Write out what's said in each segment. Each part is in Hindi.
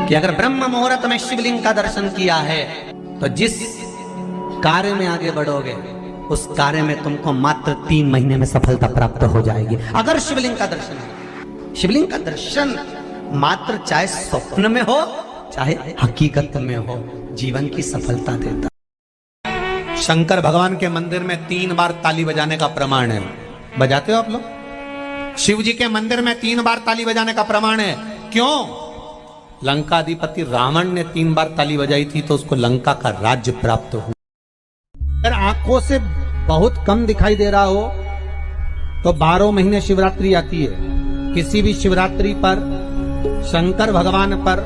कि अगर ब्रह्म मुहूर्त में शिवलिंग का दर्शन किया है तो जिस कार्य में आगे बढ़ोगे उस कार्य में तुमको मात्र 3 महीने में सफलता प्राप्त हो जाएगी। अगर शिवलिंग का दर्शन है, शिवलिंग का दर्शन मात्र चाहे स्वप्न में हो चाहे हकीकत में हो, जीवन की सफलता देता। शंकर भगवान के मंदिर में 3 बार ताली बजाने का प्रमाण है। बजाते हो आप लोग? शिव जी के मंदिर में 3 बार ताली बजाने का प्रमाण है। क्यों? लंकाधिपति रावण ने 3 बार ताली बजाई थी तो उसको लंका का राज्य प्राप्त हुआ। अगर आंखों से बहुत कम दिखाई दे रहा हो तो 12 महीने शिवरात्रि आती है। किसी भी शिवरात्रि पर शंकर भगवान पर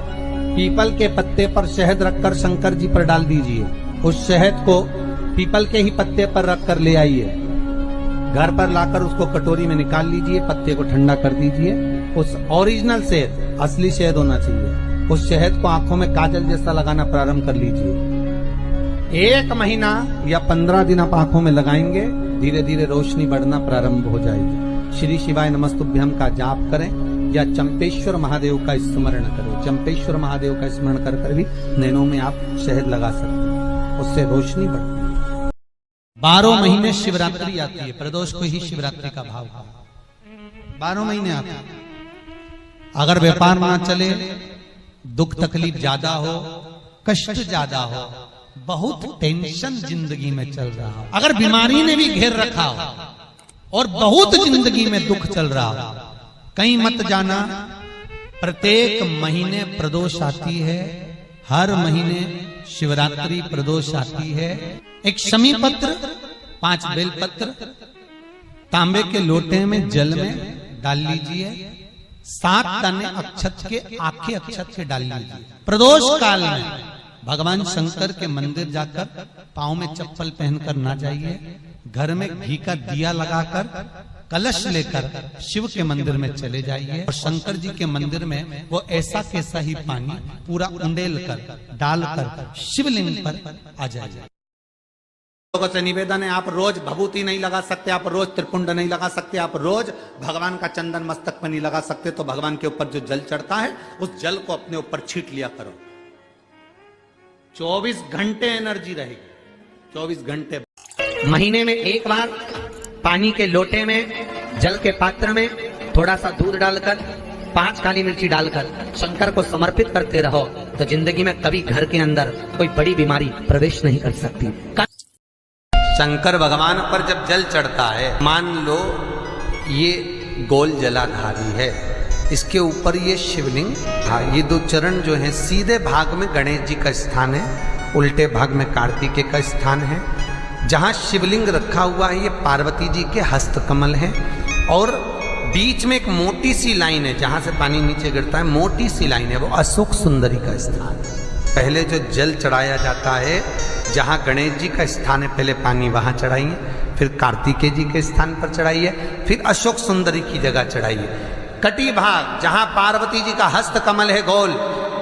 पीपल के पत्ते पर शहद रखकर शंकर जी पर डाल दीजिए। उस शहद को पीपल के ही पत्ते पर रखकर ले आइए, घर पर लाकर उसको कटोरी में निकाल लीजिए, पत्ते को ठंडा कर दीजिए। उस ओरिजिनल शहद, असली शहद होना चाहिए, उस शहद को आंखों में काजल जैसा लगाना प्रारंभ कर लीजिए। 1 महीना या 15 दिन आप आंखों में लगाएंगे, धीरे धीरे रोशनी बढ़ना प्रारंभ हो जाएगी। श्री शिवाय नमस्तुभ्यम का जाप करें या चंपेश्वर महादेव का स्मरण करें। चंपेश्वर महादेव का स्मरण कर भी नैनों में आप शहद लगा सकते हैं, उससे रोशनी बढ़ती है। 12 महीने शिवरात्रि आती है, प्रदोष को ही शिवरात्रि का भाव है। 12 महीने आते हैं। अगर व्यापार ना चले, दुख तकलीफ ज्यादा हो, कष्ट ज्यादा हो, बहुत टेंशन जिंदगी में चल रहा हो, अगर बीमारी ने भी घेर रखा हो और बहुत जिंदगी में दुख चल रहा हो, कहीं मत जाना। प्रत्येक महीने प्रदोष आती है, हर महीने शिवरात्रि प्रदोष आती है। एक शमी पत्र, 5 बेलपत्र तांबे के लोटे में जल में डाल लीजिए, 7 दाने अक्षत के, आखे अक्षत के डाल लीजिए। प्रदोष काल में भगवान शंकर के मंदिर जाकर पांव में चप्पल पहनकर ना जाइए, घर में घी का दिया लगाकर कलश लेकर शिव के मंदिर में चले जाइए और शंकर जी के मंदिर में वो ऐसा कैसा ही पानी पूरा उंडेल कर डालकर शिवलिंग पर आ जाइए। लोगों से निवेदन है, आप रोज भभूति नहीं लगा सकते, आप रोज त्रिपुंड नहीं लगा सकते, आप रोज भगवान का चंदन मस्तक पर नहीं लगा सकते, तो भगवान के ऊपर जो जल चढ़ता है उस जल को अपने ऊपर छीट लिया करो। 24 घंटे एनर्जी रहेगी, 24 घंटे। महीने में 1 बार पानी के लोटे में, जल के पात्र में थोड़ा सा दूध डालकर, 5 काली मिर्ची डालकर शंकर को समर्पित करते रहो तो जिंदगी में कभी घर के अंदर कोई बड़ी बीमारी प्रवेश नहीं कर सकती। शंकर भगवान पर जब जल चढ़ता है, मान लो ये गोल जलाधारी है, इसके ऊपर ये शिवलिंग, ये 2 चरण जो हैं सीधे भाग में गणेश जी का स्थान है, उल्टे भाग में कार्तिकेय का स्थान है। जहाँ शिवलिंग रखा हुआ है ये पार्वती जी के हस्तकमल है और बीच में एक मोटी सी लाइन है, जहाँ से पानी नीचे गिरता है, मोटी सी लाइन है, वो अशोक सुंदरी का स्थान है। पहले जो जल चढ़ाया जाता है, जहाँ गणेश जी का स्थान है, पहले पानी वहाँ चढ़ाइए, फिर कार्तिकेय जी के स्थान पर चढ़ाइए, फिर अशोक सुंदरी की जगह चढ़ाइए। कटी भाग जहाँ पार्वती जी का हस्तकमल है गोल,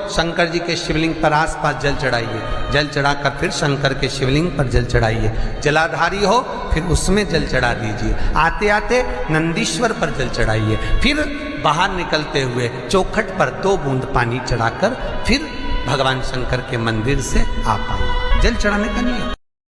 शंकर जी के शिवलिंग पर आसपास जल चढ़ाइए, जल चढ़ाकर फिर शंकर के शिवलिंग पर जल चढ़ाइए। जलाधारी हो फिर उसमें जल चढ़ा दीजिए, आते आते नंदीश्वर पर जल चढ़ाइए, फिर बाहर निकलते हुए चौखट पर 2 बूंद पानी चढ़ाकर फिर भगवान शंकर के मंदिर से आ पाइए। जल चढ़ाने का नियम,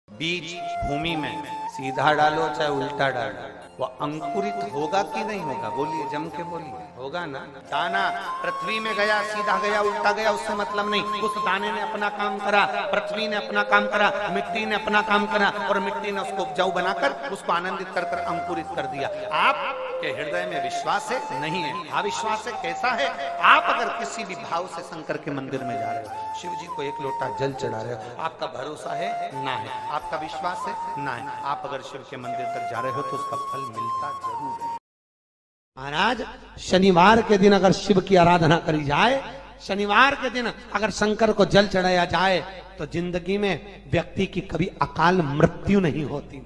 बीज भूमि में सीधा डालो चाहे उल्टा डालो, वो अंकुरित होगा कि नहीं होगा? बोलिए, जम के बोलिए, होगा ना? दाना पृथ्वी में गया, सीधा गया, उल्टा गया, उससे मतलब नहीं। उस दाने ने अपना काम करा, पृथ्वी ने अपना काम करा, मिट्टी ने अपना काम करा और मिट्टी ने उसको उपजाऊ बनाकर उसको आनंदित कर अंकुरित कर दिया। आपके हृदय में विश्वास है? नहीं है, अविश्वास है। कैसा है? आप अगर किसी भी भाव से शंकर के मंदिर में जा रहे हो, शिव जी को 1 लोटा जल चढ़ा रहे हो, आपका भरोसा है? ना है। आपका विश्वास है? ना है। आप अगर शिव के मंदिर तक जा रहे हो तो उसका फल मिलता जरूर है। महाराज, शनिवार के दिन अगर शिव की आराधना करी जाए, शनिवार के दिन अगर शंकर को जल चढ़ाया जाए तो जिंदगी में व्यक्ति की कभी अकाल मृत्यु नहीं होती।